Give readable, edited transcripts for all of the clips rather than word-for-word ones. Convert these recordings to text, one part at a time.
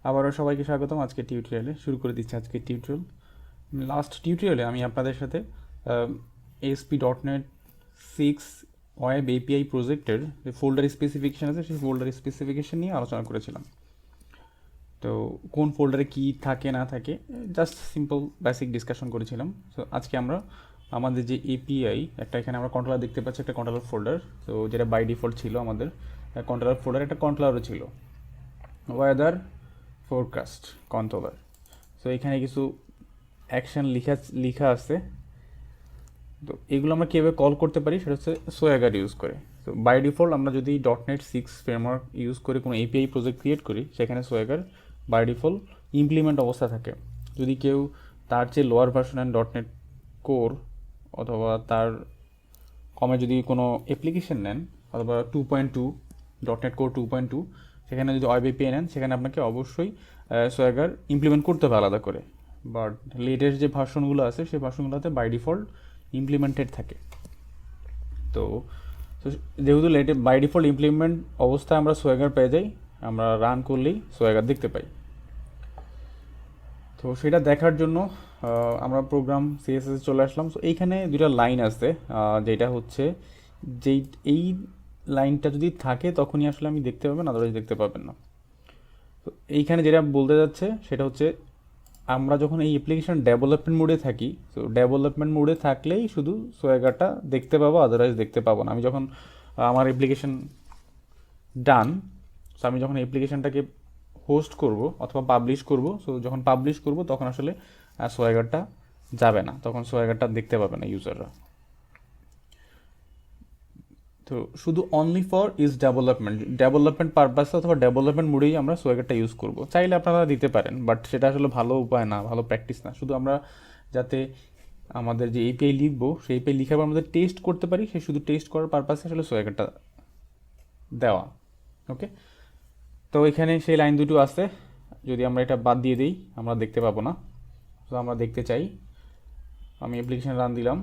আবারও সবাইকে স্বাগতম। আজকে টিউটোরিয়ালে শুরু করে দিচ্ছি আজকের টিউটোরিয়াল। লাস্ট টিউটোরিয়ালে আমি আপনাদের সাথে ASP.NET 6 ওয়েব এপিআই প্রজেক্টের যে ফোল্ডার স্পেসিফিকেশান আছে সেই ফোল্ডার স্পেসিফিকেশান নিয়ে আলোচনা করেছিলাম। তো কোন ফোল্ডারে কী থাকে না থাকে জাস্ট সিম্পল বেসিক ডিসকাশন করেছিলাম। তো আজকে আমরা আমাদের যে এপিআই একটা এখানে আমরা কন্ট্রোলার দেখতে পাচ্ছি, একটা কন্ট্রোলার ফোল্ডার। তো যেটা বাই ডিফল্ট ছিল আমাদের কন্ট্রোলার ফোল্ডার, একটা কন্ট্রোলারও ছিল ওয়েদার ফোরকাস্ট কন্ট্রোলার। সো এখানে কিছু অ্যাকশন লিখা আছে। তো এগুলো আমরা কীভাবে কল করতে পারি সেটা হচ্ছে সোয়াগার ইউজ করে। তো বাই ডিফল্ট আমরা যদি .NET 6 ফ্রেমওয়ার্ক ইউজ করে কোনো এপিআই প্রজেক্ট ক্রিয়েট করি, সেখানে সোয়াগার বাই ডিফল্ট ইমপ্লিমেন্ট অবস্থা থাকে। যদি কেউ তার চেয়ে lower version and .NET core অথবা তার কমে যদি কোনো অ্যাপ্লিকেশন নেন অথবা 2.2 .NET কোর 2.2 সেখানে যদি ওয়েব এপিআই নেন, সেখানে আপনাকে অবশ্যই সোয়াগার ইমপ্লিমেন্ট করতে হবে আলাদা করে। বাট লেটেস্ট যে ভার্সনগুলো আছে সেই ভার্সনগুলোতে বাই ডিফল্ট ইমপ্লিমেন্টেড থাকে। তো যেহেতু বাই ডিফল্ট ইমপ্লিমেন্ট অবস্থায় আমরা সোয়াগার পেয়ে যাই, আমরা রান করলেই সোয়াগার দেখতে পাই। তো সেটা দেখার জন্য আমরা প্রোগ্রাম সিএসএস চলে আসলাম। সো এইখানে দুটা লাইন আছে, যেটা হচ্ছে এই লাইনটা যদি থাকে তখনই আসলে আমি দেখতে পাবেন, আদারওয়াইজ দেখতে পাবেন না। তো এইখানে যেটা বলতে যাচ্ছে সেটা হচ্ছে আমরা যখন এই অ্যাপ্লিকেশন ডেভেলপমেন্ট মোডে থাকি, তো ডেভেলপমেন্ট মোডে থাকলেই শুধু সোয়াগারটা দেখতে পাবো, আদারওয়াইজ দেখতে পাবো না। আমি যখন আমার অ্যাপ্লিকেশন ডান, সো আমি যখন অ্যাপ্লিকেশনটাকে হোস্ট করব অথবা পাবলিশ করব, সো যখন পাবলিশ করব তখন আসলে সোয়াগারটা যাবে না, তখন সোয়াগারটা দেখতে পাবে না ইউজাররা। তো শুধু অনলি ফর ডেভেলপমেন্ট পারপাসে অথবা ডেভেলপমেন্ট মোডেই আমরা সোয়াগারটা ইউজ করব। চাইলে আপনারা দিতে পারেন, বাট সেটা আসলে ভালো উপায় না, ভালো প্র্যাকটিস না। শুধু আমরা যাতে আমাদের যে এপিআই লিখবো সেই এপিআই লিখার পর আমাদের টেস্ট করতে পারি, সেই শুধু টেস্ট করার পারপাসে আসলে সোয়াগারটা দেওয়া। ওকে, তো এখানে সেই লাইন দুটো আছে, যদি আমরা এটা বাদ দিয়ে দিই আমরা দেখতে পাবো না। তো আমরা দেখতে চাই, আমি অ্যাপ্লিকেশন রান দিলাম।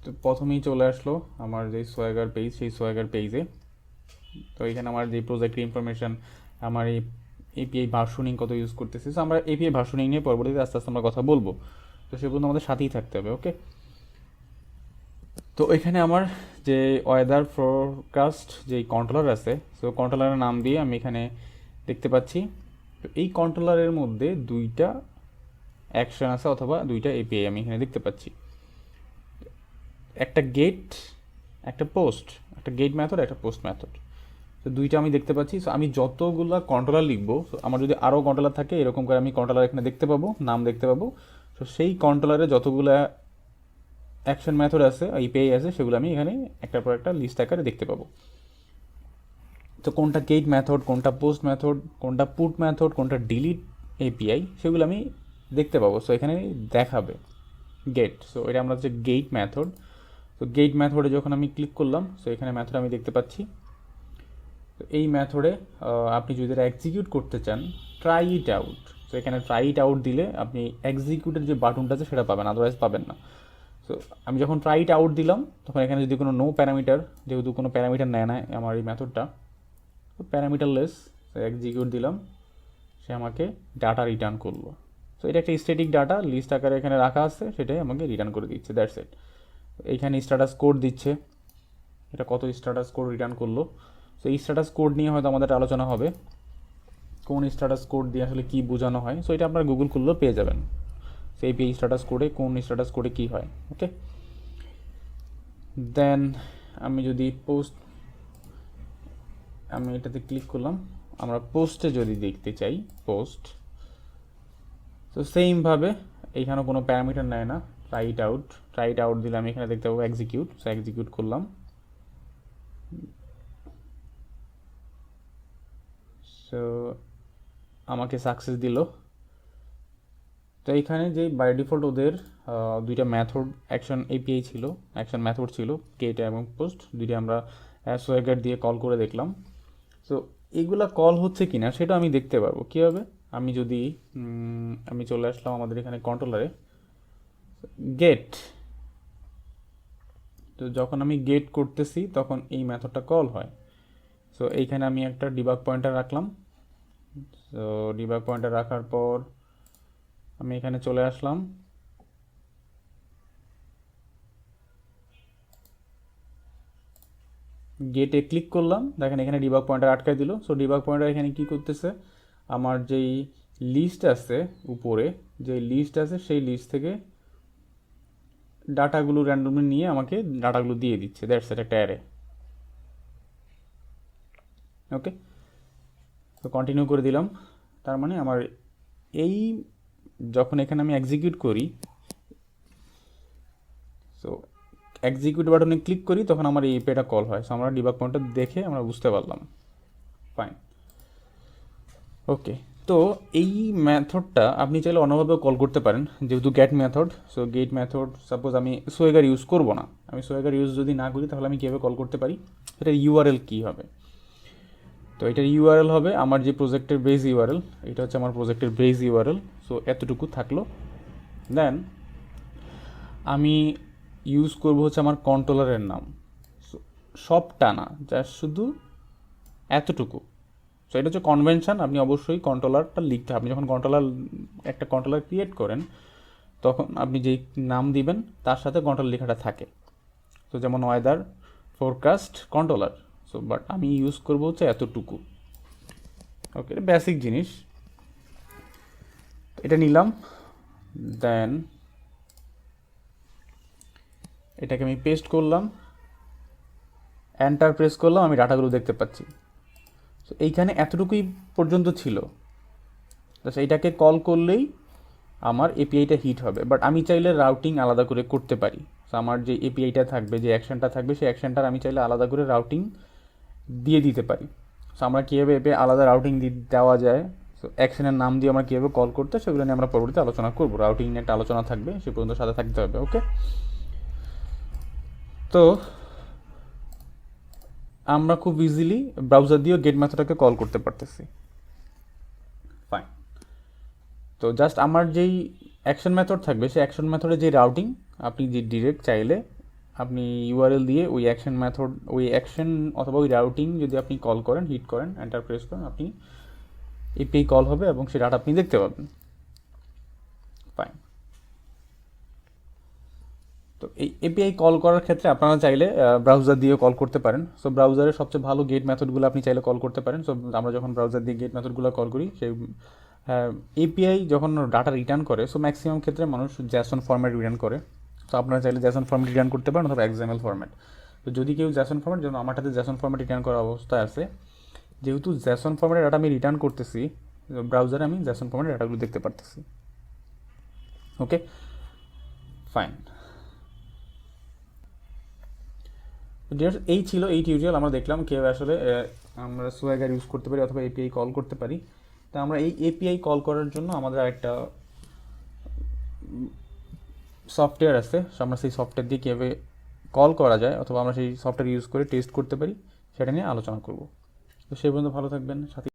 তো প্রথমেই চলে আসলো আমার যে সোয়াগার পেজ, সেই সোয়াগার পেজে। তো এখানে আমার যে প্রজেক্টের ইনফরমেশান, আমার এই এপিআই ভার্সনিং কত ইউজ করতেছি। তো আমরা এপিআই ভার্সনিং নিয়ে পরবর্তীতে আস্তে আস্তে আমরা কথা বলবো। তো সে পর্যন্ত আমাদের সাথেই থাকতে হবে। ওকে, তো এখানে আমার যে ওয়েদার ফোরকাস্ট যে কন্ট্রোলার আছে, সো কন্ট্রোলারের নাম দিয়ে আমি এখানে দেখতে পাচ্ছি। তো এই কন্ট্রোলারের মধ্যে দুইটা অ্যাকশন আছে অথবা দুইটা এপিআই আমি এখানে দেখতে পাচ্ছি, একটা গেট, একটা পোস্ট, একটা গেট মেথড, একটা পোস্ট মেথড। তো দুইটা আমি দেখতে পাচ্ছি। সো আমি যতগুলো কন্ট্রোলার লিখবো, সো আমার যদি আরও কন্ট্রোলার থাকে এরকম করে আমি কন্ট্রোলার এখানে দেখতে পাবো, নাম দেখতে পাবো। তো সেই কন্ট্রোলারে যতগুলো অ্যাকশন মেথড আছে, এপিআই আছে, সেগুলো আমি এখানে একটার পর একটা লিস্ট আকারে দেখতে পাবো। তো কোনটা গেট মেথড, কোনটা পোস্ট মেথড, কোনটা পুট মেথড, কোনটা ডিলিট এপিআই, সেগুলো আমি দেখতে পাবো। সো এখানে দেখাবে গেট। সো এটা আমরা হচ্ছে গেট মেথড। তো গেট মেথডে যখন আমি ক্লিক করলাম, সো এখানে মেথড আমি দেখতে পাচ্ছি। তো এই মেথডে আপনি যদি এটা এক্সিকিউট করতে চান, ট্রাই ইট আউট। তো এখানে ট্রাই ইট আউট দিলে আপনি এক্সিকিউটের যে বাটনটা আছে সেটা পাবেন, আদারওয়াইজ পাবেন না। সো আমি যখন ট্রাই ইট আউট দিলাম, তখন এখানে যদি কোনো নো প্যারামিটার, যেহেতু কোনো প্যারামিটার নেয় না আমার এই মেথডটা, তো প্যারামিটারলেস এক্সিকিউট দিলাম, সে আমাকে ডাটা রিটার্ন করলো। সো এটা একটা স্ট্যাটিক ডাটা লিস্ট আকারে এখানে রাখা আছে, সেটাই আমাকে রিটার্ন করে দিচ্ছে, দ্যাটস ইট। এইখানে স্ট্যাটাস কোড দিচ্ছে, এটা কত স্ট্যাটাস কোড রিটার্ন করলো। সো এই স্ট্যাটাস কোড নিয়ে হয়তো আমাদের আলোচনা হবে, কোন স্ট্যাটাস কোড দিয়ে আসলে কী বোঝানো হয়। সো এটা আপনারা গুগল করলেও পেয়ে যাবেন, সেই পেজ স্ট্যাটাস কোডে কোন স্ট্যাটাস কোডে কী হয়। ওকে, দেন আমি যদি আমি এটাতে ক্লিক করলাম, আমরা পোস্টে যদি দেখতে চাই পোস্ট, তো সেমভাবে এইখানেও কোনো প্যারামিটার নেয় না, ট্রাই ইট আউট দিলে আমি এখানে দেখতে পাবো এক্সিকিউট। সো এক্সিকিউট করলাম, সো আমাকে সাকসেস দিল। তো এইখানে যে বাই ডিফল্ট ওদের দুইটা মেথড অ্যাকশন এপিআই ছিল, অ্যাকশন মেথড ছিল গেট এবং পোস্ট, দুইটা আমরা সোয়াগার দিয়ে কল করে দেখলাম। সো এগুলা কল হচ্ছে কিনা সেটা আমি দেখতে পারবো কীভাবে। আমি যদি আমি চলে আসলাম আমাদের এখানে কন্ট্রোলারে গেট। তো যখন আমি গেট করতেছি তখন এই মেথডটা কল হয়, সো এইখানে আমি একটা ডিবাগ পয়েন্টার রাখলাম। সো ডিবাগ পয়েন্টার রাখার পর আমি এখানে চলে আসলাম, গেটে ক্লিক করলাম, দেখেন এখানে ডিবাগ পয়েন্টার আটকায় দিল। সো ডিবাগ পয়েন্টার এখানে কি করতেছে, আমার যেই লিস্ট আছে উপরে, যে লিস্ট আছে সেই লিস্ট থেকে ডাটাগুলো র্যান্ডমলি নিয়ে আমাকে ডাটাগুলো দিয়ে দিচ্ছে। দ্যাটস ইট, একটা অ্যারে। ওকে, তো কন্টিনিউ করে দিলাম। তার মানে আমার এই যখন এখানে আমি এক্সিকিউট করি, সো এক্সিকিউট বাটনে ক্লিক করি, তখন আমার এই এপিআইটা কল হয়। সো আমরা ডিবাগ পয়েন্টটা দেখে আমরা বুঝতে পারলাম। ফাইন, ওকে। তো এই মেথডটা আপনি চাইলে অন্যভাবেও কল করতে পারেন, যেহেতু get method. So get method, suppose আমি সোয়েগার ইউজ করব না, আমি সোয়েগার ইউজ যদি না করি, তাহলে আমি কীভাবে কল করতে পারি, এটার ইউআরএল কী হবে। তো এটার ইউআরএল হবে আমার যে প্রজেক্টের বেস ইউআরএল, এটা হচ্ছে আমার প্রজেক্টের বেস ইউআরএল। সো এতটুকু থাকলো। দেন আমি ইউজ করব হচ্ছে আমার কন্ট্রোলারের নাম, সবটা না, জাস্ট শুধু এতটুকু। সো এটা হচ্ছে কনভেনশন, আপনি অবশ্যই কন্ট্রোলারটা লিখতে হবে। আপনি যখন একটা কন্ট্রোলার ক্রিয়েট করেন, তখন আপনি যেই নাম দিবেন তার সাথে কন্ট্রোলার লেখাটা থাকে। তো যেমন weather forecast controller. So but আমি ইউজ করব হচ্ছে এতটুকু। ওকে, এটা বেসিক জিনিস। এটা নিলাম, দেন এটাকে আমি পেস্ট করলাম, এন্টার প্রেস করলাম, আমি ডাটাগুলো দেখতে পাচ্ছি। সো এইখানে এতটুকুই পর্যন্ত ছিল। জাস্ট এইটাকে কল করলেই আমার এপিআইটা হিট হবে। বাট আমি চাইলে রাউটিং আলাদা করে করতে পারি। সো আমার যে এপিআইটা থাকবে, যে অ্যাকশনটা থাকবে, সেই অ্যাকশনটার আমি চাইলে আলাদা করে রাউটিং দিয়ে দিতে পারি। সো আমরা কীভাবে এপিআই আলাদা রাউটিং দেওয়া যায়, সো অ্যাকশনের নাম দিয়ে আমরা কীভাবে কল করতে, সেগুলো নিয়ে আমরা পরবর্তীতে আলোচনা করবো। রাউটিং নিয়ে একটা আলোচনা থাকবে, সে পর্যন্ত সাথে থাকতে হবে। ওকে, তো আমরা খুব ইজিলি ব্রাউজার দিয়েও গেট মেথডটাকে কল করতে পারতেছি। ফাইন, তো জাস্ট আমার যেই অ্যাকশন মেথড থাকবে, সেই অ্যাকশন মেথডের যে রাউটিং, আপনি যে ডিরেক্ট চাইলে আপনি ইউআরএল দিয়ে ওই অ্যাকশন মেথড, ওই অ্যাকশন অথবা ওই রাউটিং যদি আপনি কল করেন, হিট করেন, এন্টার প্রেস করেন, আপনি এপিআই কল হবে এবং সেই ডাটা আপনি দেখতে পাবেন। ফাইন, তো এই এপিআই কল করার ক্ষেত্রে আপনারা চাইলে ব্রাউজার দিয়ে কল করতে পারেন। সো ব্রাউজারের সবচেয়ে ভালো গেট মেথডগুলো আপনি চাইলে কল করতে পারেন। সো আমরা যখন ব্রাউজার দিয়ে গেট মেথডগুলো কল করি, সেই এপিআই যখন ডাটা রিটার্ন করে, সো ম্যাক্সিমাম ক্ষেত্রে মানুষ জ্যাসন ফরম্যাট রিটার্ন করে। তো আপনারা চাইলে জ্যাসন ফরম্যাট রিটার্ন করতে পারেন অথবা এক্সএমএল ফরম্যাট। তো যদি কেউ জ্যাসন ফরম্যাট, যেমন আমার হাতে জ্যাসন ফরম্যাট রিটার্ন করার অবস্থায় আছে, যেহেতু জ্যাসন ফরম্যাটের ডাটা আমি রিটার্ন করতেছি, ব্রাউজারে আমি জ্যাসন ফরম্যাটের ডাটাগুলো দেখতে পারতেছি। ওকে, ফাইন। এই ছিল এই টিউটোরিয়াল। আমরা দেখলাম কীভাবে আসলে আমরা সোয়াগার ইউজ করতে পারি অথবা এপিআই কল করতে পারি। তা আমরা এই এপিআই কল করার জন্য আমাদের একটা সফটওয়্যার আছে, আমরা সেই সফটওয়্যার দিয়ে কীভাবে কল করা যায় অথবা আমরা সেই সফটওয়্যার ইউজ করে টেস্ট করতে পারি, সেটা নিয়ে আলোচনা করব। তো সেই পর্যন্ত ভালো থাকবেন, সাথে